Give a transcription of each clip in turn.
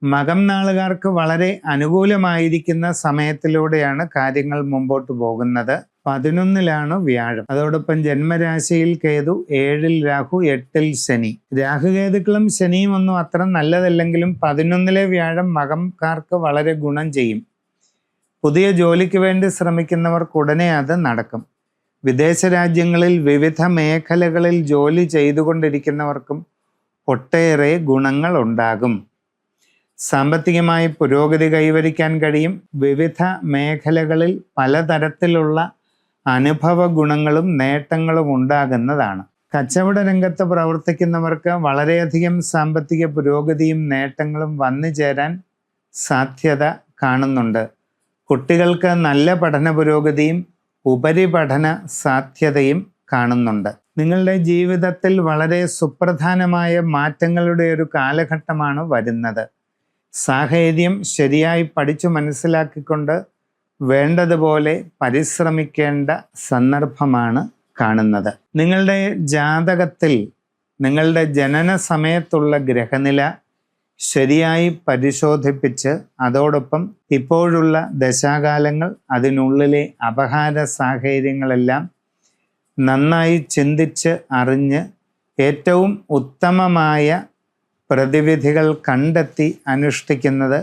മകം നാളുകാർക്ക് വളരെ അനുകൂലമായിരിക്കുന്ന സമയത്തിലൂടെയാണ് കാര്യങ്ങൾ മുമ്പോട്ട് പോകുന്നത്. 11-ലാണ് വ്യാഴം. അതോടൊപ്പം ജന്മരാശിയിൽ കേതു, 7-ൽ രാഹു, 8-ൽ ശനി. രാഹുകേതുക്കളും ശനിയും ഒന്നും അത്ര നല്ലതല്ലെങ്കിലും 11-ലെ വ്യാഴം മകംകാർക്ക് വളരെ ഗുണം ചെയ്യും. പുതിയ ജോലിക്ക് വേണ്ടി ശ്രമിക്കുന്നവർക്ക് ഉടനെ അത് നടക്കും. വിദേശ രാജ്യങ്ങളിൽ വിവിധ മേഖലകളിൽ ജോലി ചെയ്തുകൊണ്ടിരിക്കുന്നവർക്കും ഒട്ടേറെ ഗുണങ്ങൾ ഉണ്ടാകും. സാമ്പത്തികമായി പുരോഗതി കൈവരിക്കാൻ കഴിയും. വിവിധ മേഖലകളിൽ പലതരത്തിലുള്ള അനുഭവ ഗുണങ്ങളും നേട്ടങ്ങളും ഉണ്ടാകുന്നതാണ്. കച്ചവട രംഗത്ത് പ്രവർത്തിക്കുന്നവർക്ക് വളരെയധികം സാമ്പത്തിക പുരോഗതിയും നേട്ടങ്ങളും വന്നു ചേരാൻ സാധ്യത കാണുന്നുണ്ട്. കുട്ടികൾക്ക് നല്ല പഠന പുരോഗതിയും ഉപരിപഠന സാധ്യതയും കാണുന്നുണ്ട്. നിങ്ങളുടെ ജീവിതത്തിൽ വളരെ സുപ്രധാനമായ മാറ്റങ്ങളുടെ ഒരു കാലഘട്ടമാണ് വരുന്നത്. സാഹചര്യം ശരിയായി പഠിച്ചു മനസ്സിലാക്കിക്കൊണ്ട് വേണ്ടതുപോലെ പരിശ്രമിക്കേണ്ട സന്ദർഭമാണ് കാണുന്നത്. നിങ്ങളുടെ ജാതകത്തിൽ നിങ്ങളുടെ ജനന സമയത്തുള്ള ഗ്രഹനില ശരിയായി പരിശോധിപ്പിച്ച് അതോടൊപ്പം ഇപ്പോഴുള്ള ദശാകാലങ്ങൾ, അതിനുള്ളിലെ അപഹാര സാഹചര്യങ്ങളെല്ലാം നന്നായി ചിന്തിച്ച് അറിഞ്ഞ് ഏറ്റവും ഉത്തമമായ പ്രതിവിധികൾ കണ്ടെത്തി അനുഷ്ഠിക്കുന്നത്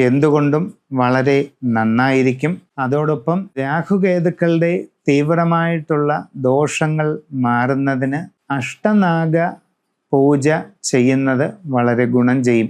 എന്തുകൊണ്ടും വളരെ നന്നായിരിക്കും. അതോടൊപ്പം രാഹുകേതുക്കളുടെ തീവ്രമായിട്ടുള്ള ദോഷങ്ങൾ മാറുന്നതിന് അഷ്ടനാഗ പൂജ ചെയ്യുന്നത് വളരെ ഗുണം ചെയ്യും.